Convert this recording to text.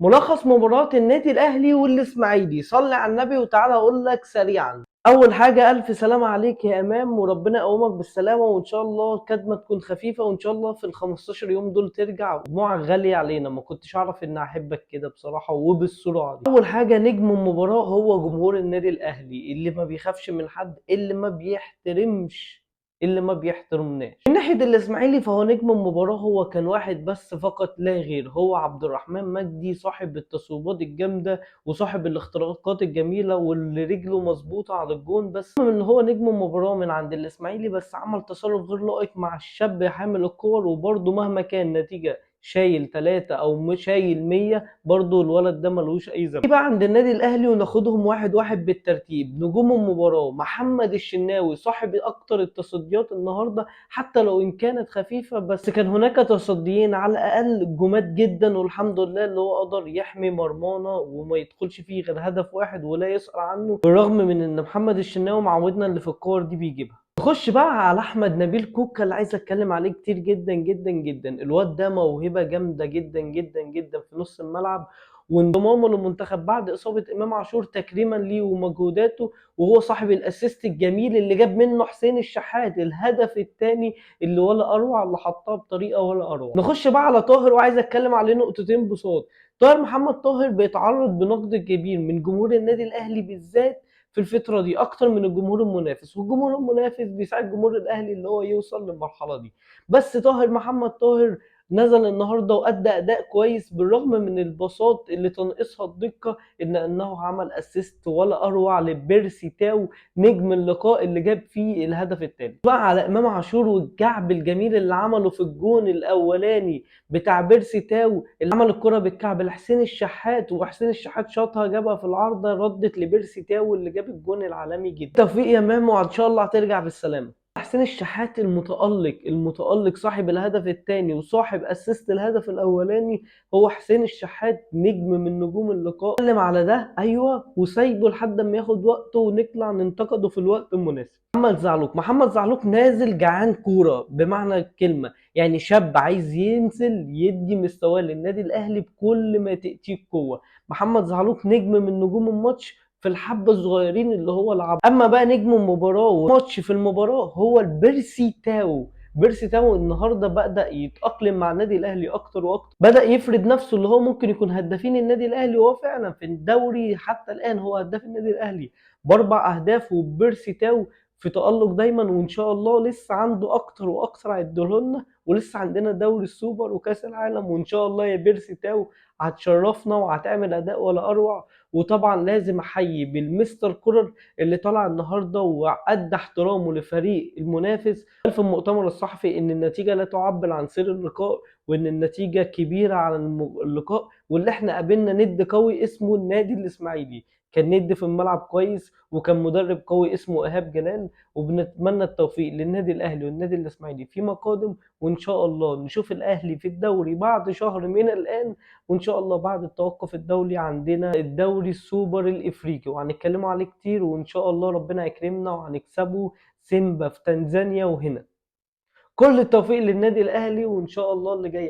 ملخص مباراة النادي الأهلي والإسماعيلي، صلي على النبي وتعالى أقول لك سريعا. أول حاجة ألف سلامة عليك يا إمام، وربنا يقومك بالسلامة، وإن شاء الله الكدمة تكون خفيفة، وإن شاء الله في ال 15 يوم دول ترجع. دموعك غالية علينا، ما كنتش أعرف إن أحبك كده بصراحة وبالسرعة دي. أول حاجة نجم المباراة هو جمهور النادي الأهلي اللي ما بيخافش من حد، اللي ما بيحترمناش. من ناحية الإسماعيلي فهو نجم المباراة هو كان واحد بس فقط لا غير، هو عبد الرحمن مجدي، صاحب التصويبات الجامدة وصاحب الاختراقات الجميلة واللي رجله مظبوطة على الجون. بس رغم ان هو نجم المباراة من عند الإسماعيلي، بس عمل تصرف غير لائق مع الشاب حامل الكور، وبرضه مهما كان نتيجة شايل 3 او مش شايل 100، برضه الولد ده ملوش اي ذنب. بقى عند النادي الاهلي وناخدهم واحد واحد بالترتيب. نجوم المباراة محمد الشناوي صاحب اكتر التصديات النهارده، حتى لو ان كانت خفيفة، بس كان هناك تصديين على الاقل جماد جدا، والحمد لله اللي هو قدر يحمي مرمانا وما يدخلش فيه غير هدف واحد ولا يسأل عنه، بالرغم من ان محمد الشناوي معودنا اللي في الكور دي بيجيبها. نخش بقى على احمد نبيل كوكا اللي عايز اتكلم عليه كتير جدا جدا جدا. الواد ده موهبه جامده جدا جدا جدا في نص الملعب، وانضمامه للمنتخب بعد اصابه امام عاشور تكريما ليه ومجهوداته، وهو صاحب الاسيست الجميل اللي جاب منه حسين الشحات الهدف الثاني، اللي ولا اروع، اللي حطها بطريقه ولا اروع. نخش بقى على طاهر وعايز اتكلم عليه نقطتين بساط. طاهر محمد طاهر بيتعرض بنقد كبير من جمهور النادي الاهلي بالذات في الفترة دي أكتر من الجمهور المنافس، والجمهور المنافس بيساعد جمهور الأهلي اللي هو يوصل للمرحلة دي. بس طاهر محمد طاهر نزل النهارده وأدى أداء كويس بالرغم من البساط اللي تنقصها الدقة، إنه عمل أسيست ولا أروع لبيرسي تاو نجم اللقاء اللي جاب فيه الهدف الثالث. بقى على إمام عاشور والكعب الجميل اللي عمله في الجون الأولاني بتاع بيرسي تاو، اللي عمل الكرة بالكعب لحسين الشحات، وحسين الشحات شاطها جابها في العارضة ردت لبيرسي تاو اللي جاب الجون العالمي جدا. توفيق يا مامو، وان شاء الله هترجع بالسلامة. حسين الشحات المتألق صاحب الهدف الثاني وصاحب اسيست الهدف الاولاني، هو حسين الشحات نجم من نجوم اللقاء. اتكلم على ده ايوه، وسايبه لحد ما ياخد وقته ونطلع ننتقده في الوقت المناسب. محمد زعلوك نازل جعان كورة بمعنى الكلمة، يعني شاب عايز ينزل يدي مستواه للنادي الاهلي بكل ما تأتيه القوة. محمد زعلوك نجم من نجوم الماتش في الحبة الصغيرين اللي هو لعبها. اما بقى نجم المباراة وماتش في المباراة هو البيرسي تاو. بيرسي تاو النهارده بدأ يتأقلم مع النادي الاهلي اكتر واكتر، بدأ يفرض نفسه اللي هو ممكن يكون هدافين النادي الاهلي، وهو فعلا في الدوري حتى الآن هو هداف النادي الاهلي باربع اهداف. وبيرسي تاو في تألق دايما، وان شاء الله لسه عنده اكتر واكتر هيديهولنا، ولسه عندنا دوري السوبر وكاس العالم، وان شاء الله يا بيرسي تاو هتشرفنا وهتعمل اداء ولا اروع. وطبعا لازم احيي بالمستر كولر اللي طلع النهارده وادى احترامه لفريق المنافس في المؤتمر الصحفي، ان النتيجه لا تعبر عن سير اللقاء، وان النتيجه كبيره على اللقاء، واللي احنا قابلنا ند قوي اسمه النادي الاسماعيلي. كان ند في الملعب كويس، وكان مدرب قوي اسمه ايهاب جلال، وبنتمنى التوفيق للنادي الاهلي والنادي الاسماعيلي فيما قادم، وان شاء الله نشوف الاهلي في الدوري بعد شهر من الان، وان شاء الله بعد التوقف الدولي عندنا الدوري السوبر الافريقي، وهنتكلموا عليه كتير، وان شاء الله ربنا يكرمنا وهنكسبه سيمبا في تنزانيا. وهنا كل التوفيق للنادي الاهلي، وان شاء الله اللي جاي